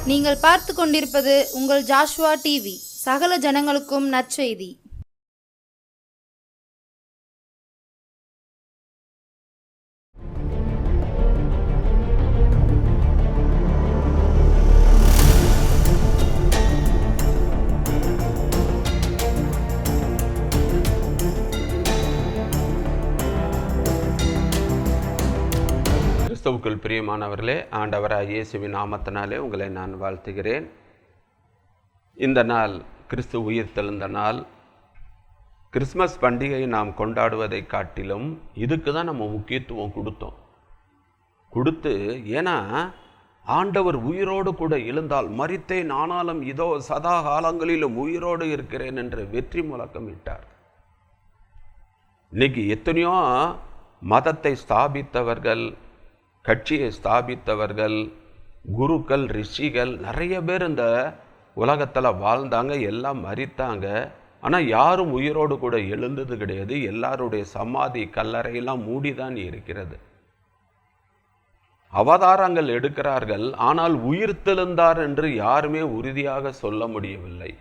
நீங்கள் பார்த்து கொண்டிருப்பது உங்கள் ஜாஷுவா டிவி. சகல ஜனங்களுக்கும் நற்செய்தி. கிறிஸ்துவுக்குள் பிரியமானவர்களே, ஆண்டவராகிய இயேசுவின் நாமத்தினாலே உங்களை நான் வாழ்த்துகிறேன். இந்த நாள் கிறிஸ்து உயிர்த்தெழுந்த நாள். கிறிஸ்மஸ் பண்டிகையை நாம் கொண்டாடுவதை காட்டிலும் இதுக்கு தான் நம்ம முக்கியத்துவம் கொடுத்து ஏன்னா ஆண்டவர் உயிரோடு கூட எழுந்தால் மரித்தேன் ஆனாலும் இதோ சதா காலங்களிலும் உயிரோடு இருக்கிறேன் என்று வெற்றி முழக்கம் இட்டார். இன்னைக்கு எத்தனையோ மதத்தை ஸ்தாபித்தவர்கள், கட்சியை ஸ்தாபித்தவர்கள், குருக்கள், ரிஷிகள் நிறைய பேர் இந்த உலகத்தில் வாழ்ந்தாங்க, எல்லாம் மரித்தாங்க. ஆனால் யாரும் உயிரோடு கூட எழுந்தது கிடையாது. எல்லாருடைய சமாதி கல்லறையெல்லாம் மூடிதான் இருக்கிறது. அவதாரங்கள் எடுக்கிறார்கள், ஆனால் உயிர்த்தெழுந்தார் என்று யாருமே உறுதியாக சொல்ல முடியவில்லை.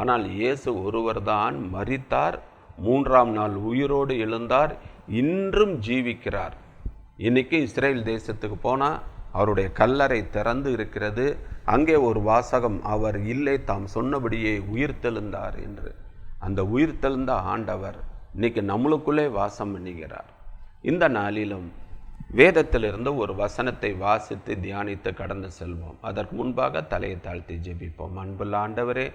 ஆனால் இயேசு ஒருவர் தான் மரித்தார், 3ஆம் நாள் உயிரோடு எழுந்தார், இன்றும் ஜீவிக்கிறார். இன்னைக்கு இஸ்ரேல் தேசத்துக்கு போனால் அவருடைய கல்லறை திறந்து இருக்கிறது. அங்கே ஒரு வாசகம், அவர் இல்லை, தாம் சொன்னபடியே உயிர்த்தெழுந்தார் என்று. அந்த உயிர்த்தெழுந்த ஆண்டவர் இன்னைக்கு நம்மளுக்குள்ளே வாசம் பண்ணுகிறார். இந்த நாளிலும் வேதத்திலிருந்து ஒரு வசனத்தை வாசித்து தியானித்து கடந்து செல்வோம். அதற்கு முன்பாக தலையை தாழ்த்தி ஜெபிப்போம். அன்புள்ள ஆண்டவரே,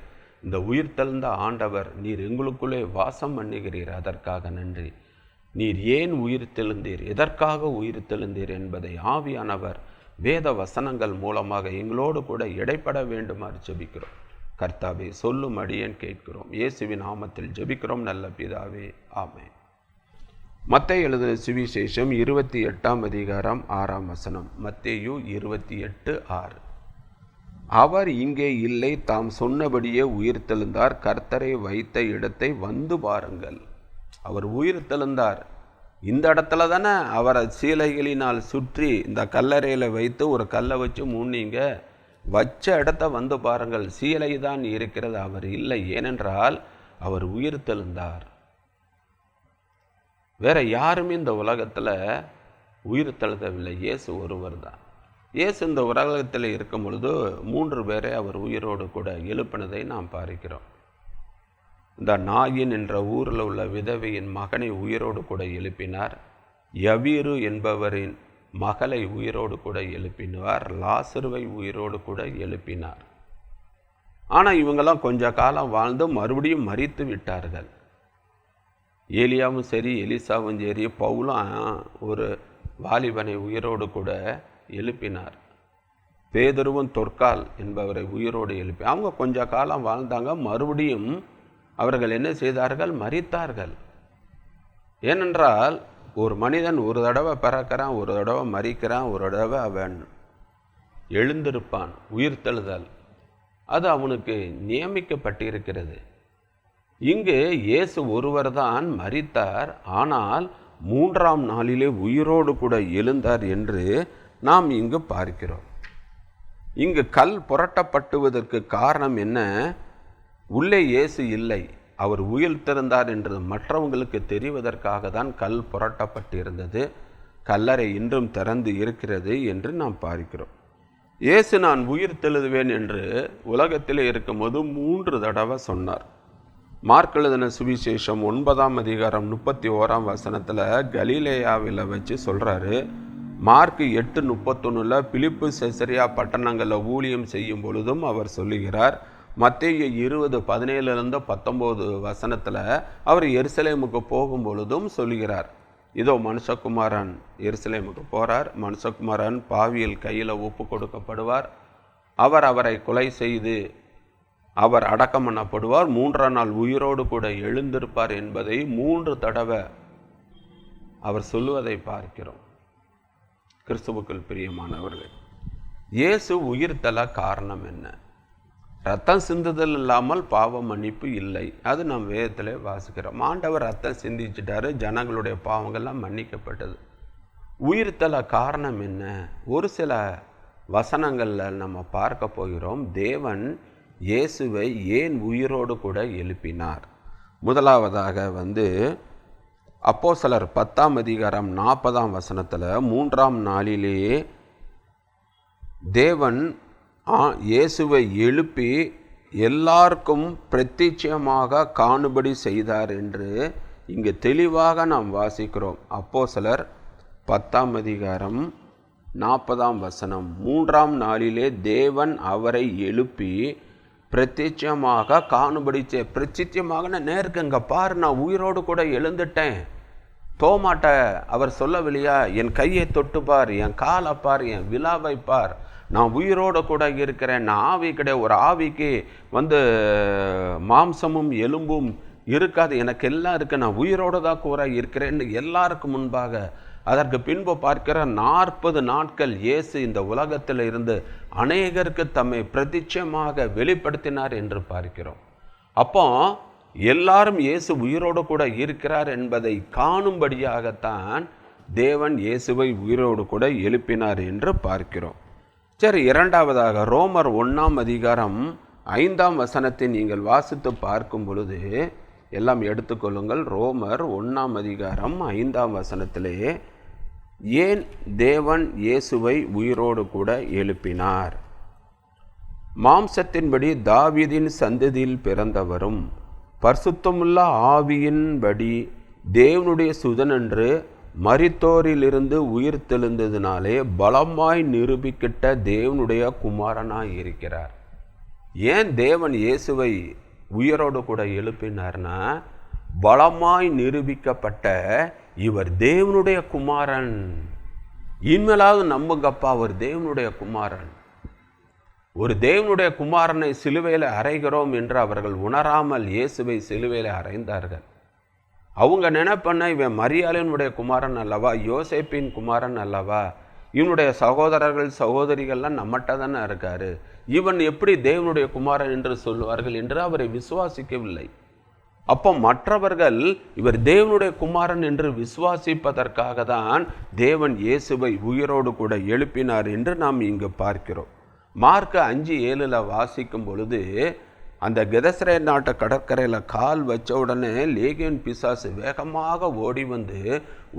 இந்த உயிர்த்தெழுந்த ஆண்டவர் நீர் எங்களுக்குள்ளே வாசம் பண்ணுகிறீர், அதற்காக நன்றி. நீர் ஏன் உயிர்த்தெழுந்தீர், எதற்காக உயிர்த்தெழுந்தீர் என்பதை ஆவியானவர் வேத வசனங்கள் மூலமாக எங்களோடு கூட இடைப்பட வேண்டுமாறு ஜெபிக்கிறோம். கர்த்தாவே, சொல்லும் அடியேன் கேட்கிறோம். இயேசுவின் நாமத்தில் ஜெபிக்கிறோம் நல்ல பிதாவே, ஆமென். மத்தேயு எழுதின சுவிசேஷம் 28ஆம் அதிகாரம் 6ஆம் வசனம். மத்தேயு 28:6. அவர் இங்கே இல்லை, தாம் சொன்னபடியே உயிர்த்தெழுந்தார், கர்த்தரை வைத்த இடத்தை வந்து பாருங்கள். அவர் உயிர்த்தெழுந்தார். இந்த இடத்துல தானே அவரை சீலைகளினால் சுற்றி இந்த கல்லறையில் வைத்து ஒரு கல்லை வச்சு மூடிங்க. வச்ச இடத்த வந்து பாருங்கள், சீலை தான் இருக்கிறது, அவர் இல்லை. ஏனென்றால் அவர் உயிர்த்தெழுந்தார். வேற யாருமே இந்த உலகத்தில் உயிர்த்தெழுதவில்லை, இயேசு ஒருவர் தான். இயேசு இந்த உலகத்தில் இருக்கும் பொழுது 3 பேரை அவர் உயிரோடு கூட எழுப்பினதை நாம் பார்க்கிறோம். இந்த நாயின் என்ற ஊரில் உள்ள விதவையின் மகனை உயிரோடு கூட எழுப்பினார். யவீரு என்பவரின் மகளை உயிரோடு கூட எழுப்பினார். லாசருவை உயிரோடு கூட எழுப்பினார். ஆனால் இவங்கெல்லாம் கொஞ்ச காலம் வாழ்ந்து மறுபடியும் மரித்து விட்டார்கள். ஏலியாவும் சரி, எலிசாவும் சரி, பவுலும் ஒரு வாலிபனை உயிரோடு கூட எழுப்பினார். பேதுருவும் தொற்கால் என்பவரை உயிரோடு எழுப்பி அவங்க கொஞ்ச காலம் வாழ்ந்தாங்க. மறுபடியும் அவர்கள் என்ன செய்தார்கள்? மரித்தார்கள். ஏனென்றால் ஒரு மனிதன் ஒரு தடவை பிறக்கிறான், ஒரு தடவை மரிக்கிறான், ஒரு தடவை அவன் எழுந்திருப்பான். உயிர்த்தெழுதல் அது அவனுக்கு நியமிக்கப்பட்டிருக்கிறது. இங்கு இயேசு ஒருவர் தான் மரித்தார், ஆனால் 3ஆம் நாளிலே உயிரோடு கூட எழுந்தார் என்று நாம் இங்கு பார்க்கிறோம். இங்கு கல் புரட்டப்பட்டுவதற்கு காரணம் என்ன? உள்ளே இயேசு இல்லை, அவர் உயிர்த்தெழுந்தார் என்று மற்றவங்களுக்கு தெரிவதற்காக தான் கல் புரட்டப்பட்டிருந்தது. கல்லறை இன்றும் திறந்து இருக்கிறது என்று நாம் பார்க்கிறோம். இயேசு நான் உயிர்த்தெழுதுவேன் என்று உலகத்தில் இருக்கும்போது 3 தடவை சொன்னார். மார்க் எழுதின சுவிசேஷம் 9ஆம் அதிகாரம் 31ஆம் வசனத்தில் கலிலேயாவில் வச்சு சொல்கிறாரு. மார்க் 8:31 பிலிப்பு செசரியா பட்டணங்களில் ஊழியம் செய்யும் பொழுதும் அவர் சொல்லுகிறார். மத்தேயு 20:17-19 வசனத்தில் அவர் எருசலேமுக்கு போகும் பொழுதும் சொல்கிறார். இதோ மனுஷகுமாரன் எருசலேமுக்கு போகிறார், மனுஷகுமாரன் பாவியல் கையில் ஒப்பு கொடுக்கப்படுவார், அவர் அவரை கொலை செய்து அவர் அடக்கம் பண்ணப்படுவார், 3ஆம் நாள் உயிரோடு கூட எழுந்திருப்பார் என்பதை 3 தடவை அவர் சொல்லுவதை பார்க்கிறோம். கிறிஸ்துவுக்குள் பிரியமானவர்கள், இயேசு உயிர்த்தெழ காரணம் என்ன? ரத்தம் சிந்துதல் இல்லாமல் பாவ மன்னிப்பு இல்லை. அது நாம் வேதத்தில் வாசிக்கிறோம். ஆண்டவர் ரத்தம் சிந்திச்சிட்டாரு, ஜனங்களுடைய பாவங்கள்லாம் மன்னிக்கப்பட்டது. உயிர்த்தெழ காரணம் என்ன? ஒரு சில வசனங்களில் நம்ம பார்க்க போகிறோம். தேவன் இயேசுவை ஏன் உயிரோடு கூட எழுப்பினார்? முதலாவதாக அப்போஸ்தலர் 10ஆம் அதிகாரம் 40ஆம் வசனத்தில் 3ஆம் நாளிலேயே தேவன் இயேசுவை எழுப்பி எல்லாருக்கும் பிரத்யட்சமாக காணும்படி செய்தார் என்று இங்கு தெளிவாக நாம் வாசிக்கிறோம். அப்போஸ்தலர் 10ஆம் அதிகாரம் 40ஆம் வசனம், 3ஆம் நாளிலே தேவன் அவரை எழுப்பி பிரத்யட்சமாக காணும்படி பிரத்யட்சமாக நேருக்கு இங்கே பாரு, நான் உயிரோடு கூட எழுந்துட்டேன். தோமாட்ட அவர் சொல்லவில்லையா, என் கையை தொட்டுப்பார், என் காலை பார், என் விழாவை பார், நான் உயிரோடு கூட இருக்கிறேன், நான் ஆவி கிடையாது. ஒரு ஆவிக்கு மாம்சமும் எலும்பும் இருக்காது, எனக்கு எல்லாம் இருக்கு, நான் உயிரோடு தான் கூட இருக்கிறேன்னு எல்லாருக்கும் முன்பாக. அதற்கு பின்பு பார்க்கிற 40 நாட்கள் இயேசு இந்த உலகத்தில் இருந்து அநேகருக்கு தம்மை பிரத்யட்சமாக வெளிப்படுத்தினார் என்று பார்க்கிறோம். அப்போ எல்லாரும் இயேசு உயிரோடு கூட இருக்கிறார் என்பதை காணும்படியாகத்தான் தேவன் இயேசுவை உயிரோடு கூட எழுப்பினார் என்று பார்க்கிறோம். சரி, இரண்டாவதாக ரோமர் 1ஆம் அதிகாரம் 5ஆம் வசனத்தை நீங்கள் வாசித்து பார்க்கும் பொழுது எல்லாம் எடுத்துக்கொள்ளுங்கள். ரோமர் 1ஆம் அதிகாரம் 5ஆம் வசனத்திலே ஏன் தேவன் இயேசுவை உயிரோடு கூட எழுப்பினார்? மாம்சத்தின்படி தாவீதின் சந்ததியில் பிறந்தவரும் பரிசுத்தமுள்ள ஆவியின்படி தேவனுடைய சுதனென்று மரித்தோரிலிருந்து உயிர் தெழுந்ததினாலே பலமாய் நிரூபிக்கிட்ட தேவனுடைய குமாரனாய் இருக்கிறார். ஏன் தேவன் இயேசுவை உயிரோடு கூட எழுப்பினார்னா, பலமாய் நிரூபிக்கப்பட்ட இவர் தேவனுடைய குமாரன். இனிமேலாவது நம்புங்கப்பா, அவர் தேவனுடைய குமாரன். ஒரு தேவனுடைய குமாரனை சிலுவையில் அறைகிறோம் என்று அவர்கள் உணராமல் இயேசுவை சிலுவையில் அறைந்தார்கள். அவங்க நினைப்பண்ண, இவன் மரியாளினுடைய குமாரன் அல்லவா, யோசேப்பின் குமாரன் அல்லவா, இவனுடைய சகோதரர்கள் சகோதரிகள்லாம் நம்மகிட்ட தானே இருக்காரு, இவன் எப்படி தேவனுடைய குமாரன் என்று சொல்லுவார்கள் என்று அவரை விசுவாசிக்கவில்லை. அப்போ மற்றவர்கள் இவர் தேவனுடைய குமாரன் என்று விசுவாசிப்பதற்காக தான் தேவன் இயேசுவை உயிரோடு கூட எழுப்பினார் என்று நாம் இங்கு பார்க்கிறோம். மார்க் 5:7 வாசிக்கும் பொழுது, அந்த கெதசரே நாட்டு கடற்கரையில் கால் வச்ச உடனே லேகியோன் பிசாசு வேகமாக ஓடி வந்து,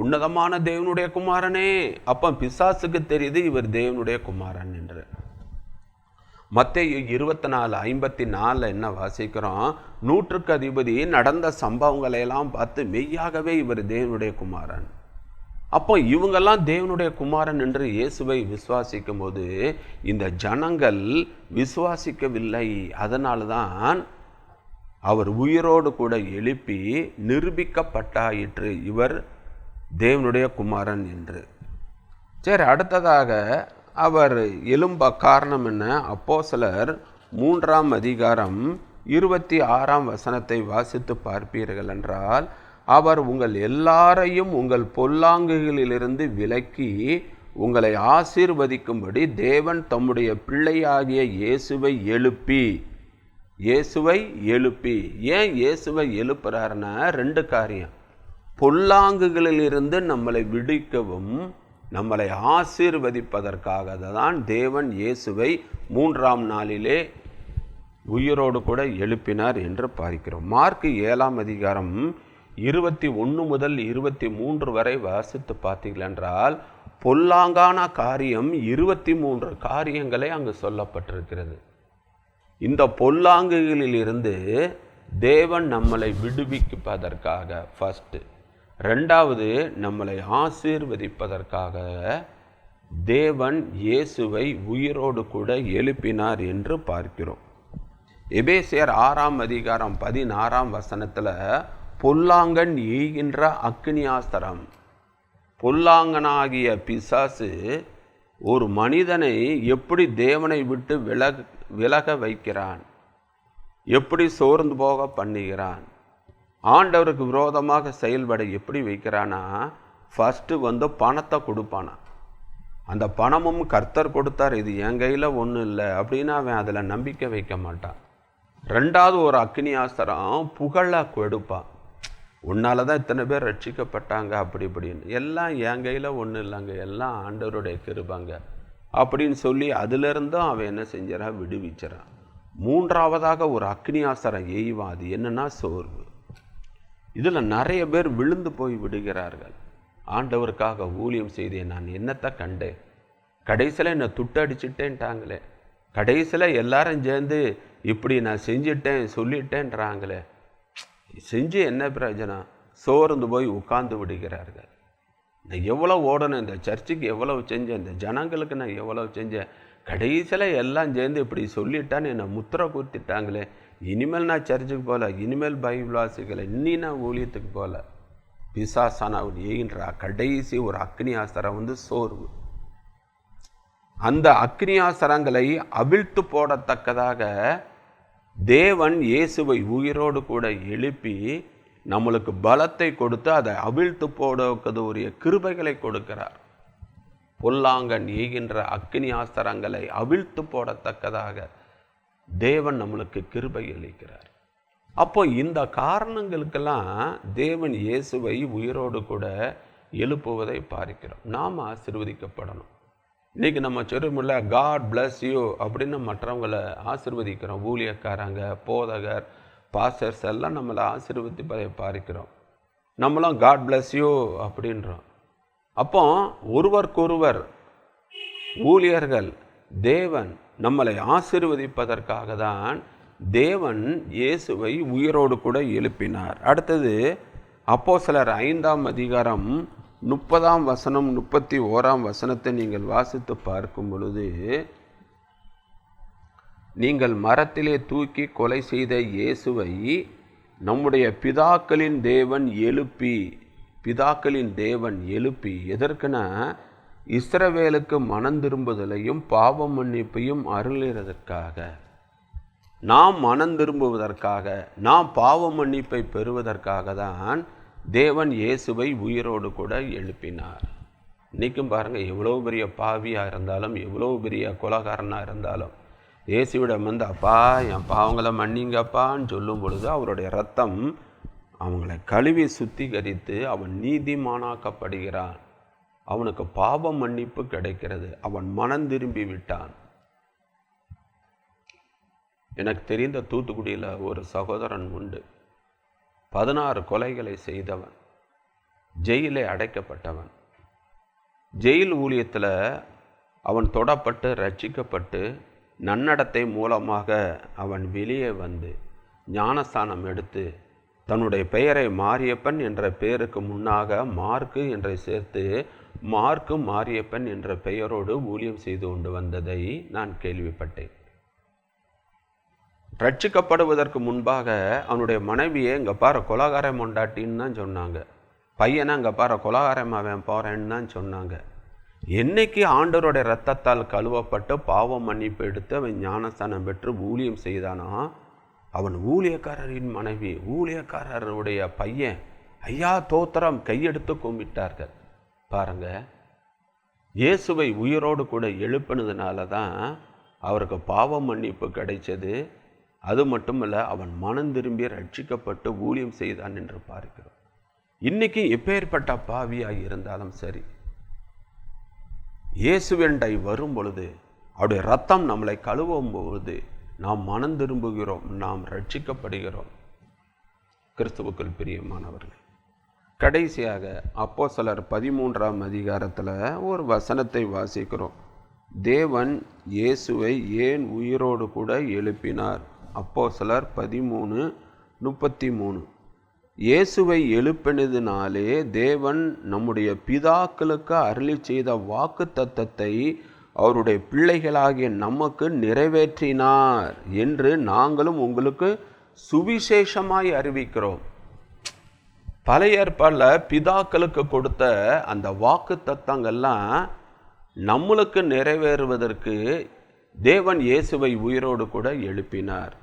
உன்னதமான தேவனுடைய குமாரனே. அப்போ பிசாசுக்கு தெரியுது இவர் தேவனுடைய குமாரன் என்று. மத்தேயு 24:54 என்ன வாசிக்கிறோம்? 100க்கு அதிபதி நடந்த சம்பவங்களை எல்லாம் பார்த்து மெய்யாகவே இவர் தேவனுடைய குமாரன். அப்போ இவங்கெல்லாம் தேவனுடைய குமாரன் என்று இயேசுவை விசுவாசிக்கும் போது இந்த ஜனங்கள் விசுவாசிக்கவில்லை. அதனால தான் அவர் உயிரோடு கூட எழுப்பி நிரூபிக்கப்பட்டாயிற்று இவர் தேவனுடைய குமாரன் என்று. சரி, அடுத்ததாக அவர் எழும்ப காரணம் என்ன? அப்போஸ்தலர் 3ஆம் அதிகாரம் 26ஆம் வசனத்தை வாசித்து பார்ப்பீர்கள் என்றால், அவர் உங்கள் எல்லாரையும் உங்கள் பொல்லாங்குகளிலிருந்து விலக்கி உங்களை ஆசீர்வதிக்கும்படி தேவன் தம்முடைய பிள்ளையாகிய இயேசுவை எழுப்பி. ஏன் இயேசுவை எழுப்புறாருன்னா, 2 காரியம். பொல்லாங்குகளிலிருந்து நம்மளை விடுவிக்கவும் நம்மளை ஆசீர்வதிப்பதற்காக தான் தேவன் இயேசுவை 3ஆம் நாளிலே உயிரோடு கூட எழுப்பினார் என்று பார்க்கிறோம். மார்க் 7ஆம் அதிகாரம் 21 முதல் 23 வரை வாசித்து பார்த்தீர்கள் என்றால், பொல்லாங்கான காரியம் 23 காரியங்களை அங்கு சொல்லப்பட்டிருக்கிறது. இந்த பொல்லாங்குகளிலிருந்து தேவன் நம்மளை விடுவிப்பதற்காக ஃபர்ஸ்ட், 2வது நம்மளை ஆசீர்வதிப்பதற்காக தேவன் இயேசுவை உயிரோடு கூட எழுப்பினார் என்று பார்க்கிறோம். எபேசியர் 6ஆம் அதிகாரம் 16ஆம் வசனத்தில் பொல்லாங்கன் ஈகின்ற அக்னியாஸ்திரம், பொல்லாங்கனாகிய பிசாசு ஒரு மனிதனை எப்படி தேவனை விட்டு விலக வைக்கிறான், எப்படி சோர்ந்து போக பண்ணுகிறான், ஆண்டவருக்கு விரோதமாக செயல்பட எப்படி வைக்கிறானா, ஃபஸ்ட்டு பணத்தை கொடுப்பானா. அந்த பணமும் கர்த்தர் கொடுத்தார், இது என் கையில் ஒன்றும் இல்லை அப்படின்னு அவன் அதில் நம்பிக்கை வைக்க மாட்டான். 2வது ஒரு அக்னியாஸ்திரம் புகழை கொடுப்பான். உன்னால தான் இத்தனை பேர் ரட்சிக்கப்பட்டாங்க அப்படி இப்படின்னு. எல்லாம் என் கையில் ஒன்றும் இல்லைங்க, எல்லாம் ஆண்டவருடைய கிருபைங்க அப்படின்னு சொல்லி அதிலிருந்தும் அவன் என்ன செஞ்சிடறான், விடுவிச்சிடறான். மூன்றாவதாக ஒரு அக்னியாஸ்திரம் எய்வான். அது என்னன்னா சோர்வு. இதில் நிறைய பேர் விழுந்து போய் விடுகிறார்கள். ஆண்டவருக்காக ஊழியம் செய்தேன், நான் என்னத்தை கண்டேன், கடைசியில் என்னை துட்டடிச்சிட்டேன்ட்டாங்களே, கடைசியில் எல்லாரும் சேர்ந்து இப்படி நான் செஞ்சிட்டேன் சொல்லிட்டேன்றாங்களே, செஞ்சு என்ன பிரயோஜனம், சோர்ந்து போய் உட்கார்ந்து விடுகிறார்கள். நான் எவ்வளோ ஓடணும், இந்த சர்ச்சுக்கு எவ்வளவு செஞ்சேன், இந்த ஜனங்களுக்கு நான் எவ்வளவு செஞ்சேன், கடைசியில் எல்லாம் சேர்ந்து இப்படி சொல்லிட்டான்னு என்னை முத்திரை குத்திட்டாங்களே, இனிமேல் நான் சர்ச்சுக்கு போகல, இனிமேல் பைபிள் வாசிக்கலை, இனி நான் ஊழியத்துக்கு போகல. பிசாசான அவன் ஏகின்ற கடைசி ஒரு அக்னியாஸ்திரம் சோர்வு. அந்த அக்னியாஸ்திரங்களை அவிழ்த்து போடத்தக்கதாக தேவன் இயேசுவை உயிரோடு கூட எழுப்பி நம்மளுக்கு பலத்தை கொடுத்து அதை அவிழ்த்து போடக்கூடிய கிருபைகளை கொடுக்கிறார். பொல்லாங்கன் ஏகின்ற அக்னியாஸ்திரங்களை அவிழ்த்து போடத்தக்கதாக தேவன் நம்மளுக்கு கிருபை அளிக்கிறார். அப்போ இந்த காரணங்களுக்கெல்லாம் தேவன் இயேசுவை உயிரோடு கூட எழுப்புவதை பார்க்கிறோம். நாம் ஆசீர்வதிக்கப்படணும். இன்றைக்கி நம்ம சொல்லுமில்ல, காட் பிளஸ் யூ அப்படின்னு மற்றவங்களை ஆசீர்வதிக்கிறோம். ஊழியக்காரங்க, போதகர், பாஸ்டர்ஸ் எல்லாம் நம்மளை ஆசீர்வதிப்பதை பார்க்கிறோம். நம்மளும் காட் பிளஸ் யூ அப்படின்றோம். அப்போ ஒருவருக்கொருவர் ஊழியர்கள் தேவன் நம்மளை ஆசீர்வதிப்பதற்காக தான் தேவன் இயேசுவை உயிரோடு கூட எழுப்பினார். அடுத்தது அப்போஸ்தலர் 5ஆம் அதிகாரம் 30ஆம் வசனம் 31ஆம் வசனத்தை நீங்கள் வாசித்து பார்க்கும் பொழுது, நீங்கள் மரத்திலே தூக்கி கொலை செய்த இயேசுவை நம்முடைய பிதாக்களின் தேவன் எழுப்பி எதற்குனா இஸ்ரவேலுக்கு மனம் திரும்புதலையும் பாவ மன்னிப்பையும் அருளுகிறதற்காக, நாம் மனம் திரும்புவதற்காக, நாம் பாவ மன்னிப்பை பெறுவதற்காக தான் தேவன் இயேசுவை உயிரோடு கூட எழுப்பினார். இன்றைக்கும் பாருங்கள், எவ்வளோ பெரிய பாவியாக இருந்தாலும், எவ்வளோ பெரிய கொலைகாரனாக இருந்தாலும் இயேசுவிடம் அப்பா என் பாவங்களை மன்னிங்கப்பான்னு சொல்லும் பொழுது அவருடைய இரத்தம் அவங்களை கழுவி சுத்திகரித்து அவன் நீதிமானாக்கப்படுகிறான். அவனுக்கு பாவ மன்னிப்பு கிடைக்கிறது. அவன் மனம் திரும்பி விட்டான். எனக்கு தெரிந்த தூத்துக்குடியில் ஒரு சகோதரன் உண்டு. 16 கொலைகளை செய்தவன், ஜெயிலே அடைக்கப்பட்டவன். ஜெயில் ஊழியத்தில் அவன் தொடப்பட்டு ரட்சிக்கப்பட்டு நன்னடத்தை மூலமாக அவன் வெளியே வந்து ஞானஸ்தானம் எடுத்து தன்னுடைய பெயரை மாரியப்பன் என்ற பெயருக்கு முன்னாக மார்க்கு என்று சேர்த்து மார்க்கு மாரியப்பன் என்ற பெயரோடு ஊழியம் செய்து கொண்டு வந்ததை நான் கேள்விப்பட்டேன். ரட்சிக்கப்படுவதற்கு முன்பாக அவனுடைய மனைவியை இங்கே பாரு கொலகாரம் கொண்டாட்டின்னு தான் சொன்னாங்க. பையனை இங்கே பாரு கொலகாரம் அவன் போகிறேன்னு தான் சொன்னாங்க. என்னைக்கு ஆண்டவருடைய இரத்தத்தால் கழுவப்பட்டு பாவம் மன்னிப்பு எடுத்து அவன் ஞானஸ்தானம் பெற்று ஊழியம் செய்தானோ, அவன் ஊழியக்காரரின் மனைவி, ஊழியக்காரருடைய பையன் ஐயா தோத்திரம் கையெடுத்து கும்பிட்டார்கள். பாருங்க, இயேசுவை உயிரோடு கூட எழுப்பினதுனால தான் அவருக்கு பாவ மன்னிப்பு கிடைச்சது. அது மட்டுமல்ல, அவன் மனம் திரும்பி ரட்சிக்கப்பட்டு ஊழியம் செய்தான் என்று பார்க்கிறோம். இன்னைக்கு எப்பேற்பட்ட பாவியாய் இருந்தாலும் சரி, இயேசுவண்டை வரும் பொழுது, அவருடைய ரத்தம் நம்மளை கழுவும் பொழுது நாம் மனம் திரும்புகிறோம், நாம் ரட்சிக்கப்படுகிறோம். கிறிஸ்துவுக்குள் பிரியமானவர்களே, கடைசியாக அப்போஸ்தலர் 13ஆம் அதிகாரத்தில் ஒரு வசனத்தை வாசிக்கிறோம். தேவன் இயேசுவை ஏன் உயிரோடு கூட எழுப்பினார்? அப்போஸ்தலர் 13:33. இயேசுவை எழுப்பினதினாலே தேவன் நம்முடைய பிதாக்களுக்கு அருளி செய்த வாக்கு தத்தத்தை அவருடைய பிள்ளைகளாகிய நமக்கு நிறைவேற்றினார் என்று நாங்களும் உங்களுக்கு சுவிசேஷமாய் அறிவிக்கிறோம். பழைய ஏற்பாட்டில் பிதாக்களுக்கு கொடுத்த அந்த வாக்கு தத்தங்கள்லாம் நம்மளுக்கு நிறைவேறுவதற்கு தேவன் இயேசுவை உயிரோடு கூட எழுப்பினார்.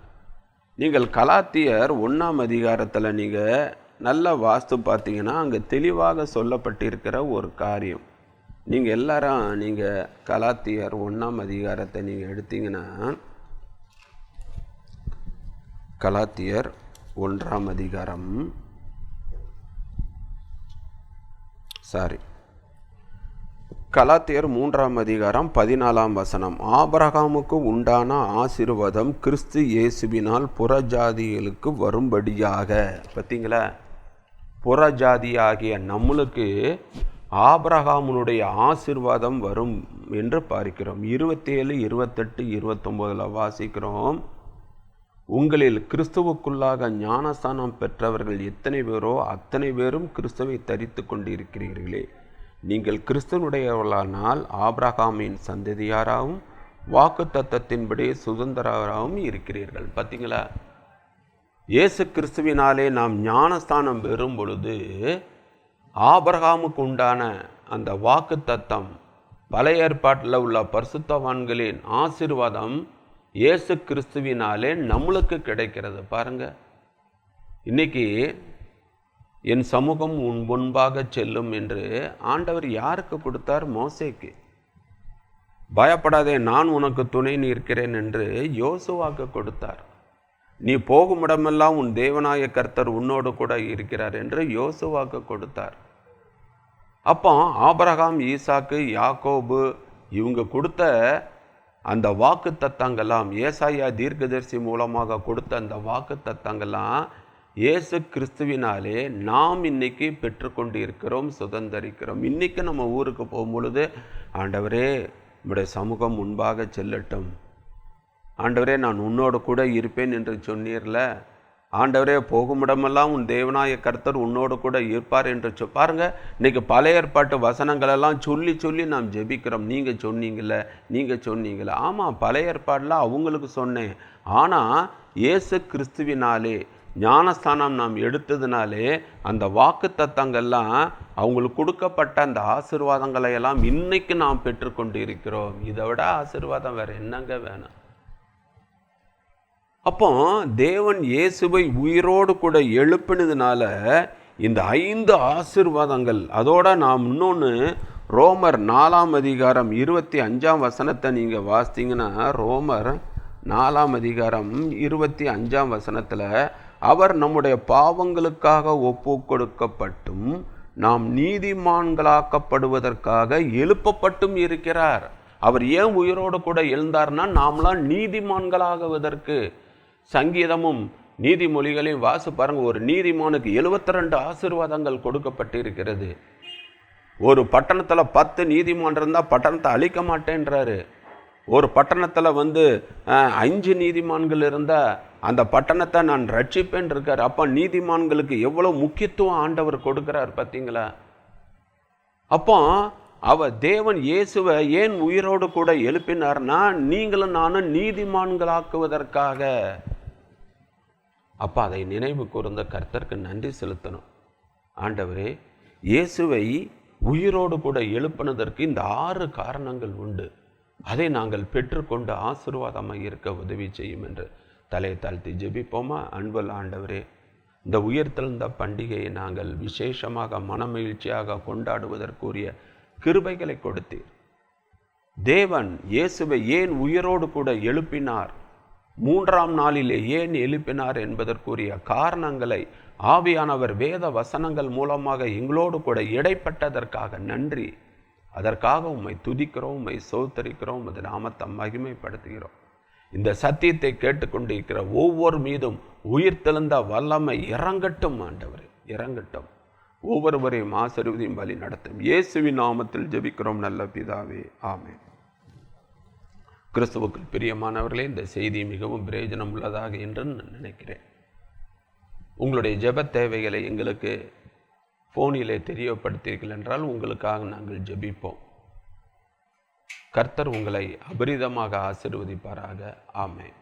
நீங்கள் கலாத்தியர் 1ஆம் அதிகாரத்தில் நீங்கள் நல்லா வாஸ்து பார்த்தீங்கன்னா அங்கே தெளிவாக சொல்லப்பட்டிருக்கிற ஒரு காரியம். நீங்கள் எல்லாரும் நீங்கள் கலாத்தியர் 1ஆம் அதிகாரத்தை நீங்கள் எடுத்தீங்கன்னா, கலாத்தியர் 1ஆம் அதிகாரம் கலாத்தியர் 3:14 ஆபிரகாமுக்கு உண்டான ஆசீர்வாதம் கிறிஸ்து இயேசுவினால் புறஜாதிகளுக்கு வரும்படியாக. பார்த்தீங்களா, புறஜாதியாகிய நம்மளுக்கு ஆபிரகாமுடைய ஆசீர்வாதம் வரும் என்று பார்க்கிறோம். 27, 28, 29 வாசிக்கிறோம். உங்களில் கிறிஸ்துவுக்குள்ளாக ஞானஸ்தானம் பெற்றவர்கள் எத்தனை பேரோ அத்தனை பேரும் கிறிஸ்துவை தரித்து கொண்டிருக்கிறீர்களே. நீங்கள் கிறிஸ்துவனுடையவர்களானால் ஆபிரகாமின் சந்ததியாராகவும் வாக்கு தத்தத்தின்படி சுதந்திரராகவும் இருக்கிறீர்கள். பார்த்தீங்களா, இயேசு கிறிஸ்துவினாலே நாம் ஞானஸ்தானம் பெறும் பொழுது ஆபிரகாமுக்கு உண்டான அந்த வாக்கு தத்தம், பழைய ஏற்பாட்டில் உள்ள பரிசுத்தவான்களின் ஆசீர்வாதம் இயேசு கிறிஸ்துவினாலே நம்மளுக்கு கிடைக்கிறது. பாருங்க, இன்னைக்கு என் சமூகம் உன் முன்பாக செல்லும் என்று ஆண்டவர் யாருக்கு கொடுத்தார்? மோசேக்கு. பயப்படாதே, நான் உனக்கு துணை நிற்கிறேன் என்று யோசுவாக்கு கொடுத்தார். நீ போகும் இடமெல்லாம் உன் தேவனாய கர்த்தர் உன்னோடு கூட இருக்கிறார் என்று யோசுவாக்கு கொடுத்தார். அப்போ ஆபிரகாம், ஈசாக்கு, யாக்கோபு இவங்க கொடுத்த அந்த வாக்கு தத்தங்கள்லாம், ஏசாயா தீர்க்கதரிசி மூலமாக கொடுத்த அந்த வாக்கு தத்தங்கள்லாம் இயேசு கிறிஸ்துவினாலே நாம் இன்னைக்கு பெற்றுக்கொண்டு இருக்கிறோம், சுதந்திரிக்கிறோம். இன்னைக்கு நம்ம ஊருக்கு போகும் பொழுது, ஆண்டவரே உம்முடைய சமூகம் முன்பாக செல்லட்டும், ஆண்டவரே நான் உன்னோடு கூட இருப்பேன் என்று சொன்னீர்ல, ஆண்டவரே போகுமிடமெல்லாம் உன் தேவனாய கர்த்தர் உன்னோடு கூட இருப்பார் என்று பாருங்க. இன்னைக்கு பழைய ஏற்பாட்டு வசனங்களெல்லாம் சொல்லி சொல்லி நாம் ஜெபிக்கிறோம். நீங்கள் சொன்னீங்களே. ஆமாம், பழைய ஏற்பாடில் அவங்களுக்கு சொன்னேன். ஆனால் இயேசு கிறிஸ்துவினாலே ஞானஸ்தானம் நாம் எடுத்ததுனாலே அந்த வாக்கு தத்தங்கள்லாம் அவங்களுக்கு கொடுக்கப்பட்ட அந்த ஆசீர்வாதங்களை எல்லாம் இன்னைக்கு நாம் பெற்றுக்கொண்டு இருக்கிறோம். இதை விட ஆசீர்வாதம் வேற என்னங்க வேணும்? அப்போ தேவன் இயேசுவை உயிரோடு கூட எழுப்பினதுனால இந்த 5 ஆசீர்வாதங்கள், அதோட நாம் இன்னொன்று ரோமர் 4:25 நீங்கள் வாசித்தீங்கன்னா, ரோமர் 4:25 அவர் நம்முடைய பாவங்களுக்காக ஒப்பு கொடுக்கப்பட்டும் நாம் நீதிமான்களாக்கப்படுவதற்காக எழுப்பப்பட்டும் இருக்கிறார். அவர் ஏன் உயிரோடு கூட எழுந்தார்னா, நாமெல்லாம் நீதிமான்களாகுவதற்கு. சங்கீதமும் நீதிமொழிகளையும் வாசி பாருங்க. ஒரு நீதிமானுக்கு 72 ஆசீர்வாதங்கள் கொடுக்கப்பட்டு இருக்கிறது. ஒரு பட்டணத்தில் 10 நீதிமான் இருந்தால் பட்டணத்தை அழிக்க மாட்டேன்றாரு. ஒரு பட்டணத்தில் 5 நீதிமான்கள் இருந்தால் அந்த பட்டணத்தை நான் ரட்சிப்பேன் இருக்கார். அப்போ நீதிமான்களுக்கு எவ்வளோ முக்கியத்துவம் ஆண்டவர் கொடுக்கிறார் பார்த்தீங்களா? அப்போ அவர் தேவன் இயேசுவை ஏன் உயிரோடு கூட எழுப்பினார்னா, நீங்களும் நானும் நீதிமான்களாக்குவதற்காக. அப்போ அதை நினைவு கூர்ந்த கர்த்தருக்கு நன்றி செலுத்தணும். ஆண்டவரே, இயேசுவை உயிரோடு கூட எழுப்பினதற்கு இந்த 6 காரணங்கள் உண்டு. அதை நாங்கள் பெற்றுக்கொண்டு ஆசீர்வாதமாக இருக்க உதவி செய்யும் என்று தலையை தாழ்த்தி ஜெபிப்போமா? அன்புள்ள ஆண்டவரே, இந்த உயிர்த்தெழுந்த பண்டிகையை நாங்கள் விசேஷமாக மனமகிழ்ச்சியாக கொண்டாடுவதற்குரிய கிருபைகளை கொடுத்தீர். தேவன் இயேசுவை ஏன் உயிரோடு கூட எழுப்பினார், 3ஆம் நாளிலே ஏன் எழுப்பினார் என்பதற்குரிய காரணங்களை ஆவியானவர் வேத வசனங்கள் மூலமாக எங்களோடு கூட இடைப்பட்டதற்காக நன்றி. அதற்காக உம்மை துதிக்கிறோம், உம்மை ஸ்தோத்திரிக்கிறோம், உமது நாமத்தை மகிமைப்படுத்துகிறோம். இந்த சத்தியத்தை கேட்டுக்கொண்டிருக்கிற ஒவ்வொரு மீதும் உயிர்த்தெழுந்த வல்லமை இறங்கட்டும். ஆண்டவரே இறங்கட்டும். ஒவ்வொருவரையும் ஆசீர்வதியும் வழி நடத்தும். இயேசுவின் நாமத்தில் ஜெபிக்கிறோம் நல்ல பிதாவே, ஆமென். கிறிஸ்துவுக்குள் பிரியமானவர்களே, இந்த செய்தி மிகவும் பிரயோஜனம் உள்ளதாக என்று நான் நினைக்கிறேன். உங்களுடைய ஜெப தேவைகளை எங்களுக்கு ஃபோனிலே தெரியப்படுத்தீர்கள் என்றால் உங்களுக்காக நாங்கள் ஜெபிப்போம். கர்த்தர் உங்களை அபரிதமாக ஆசீர்வதிப்பாராக. ஆமென்.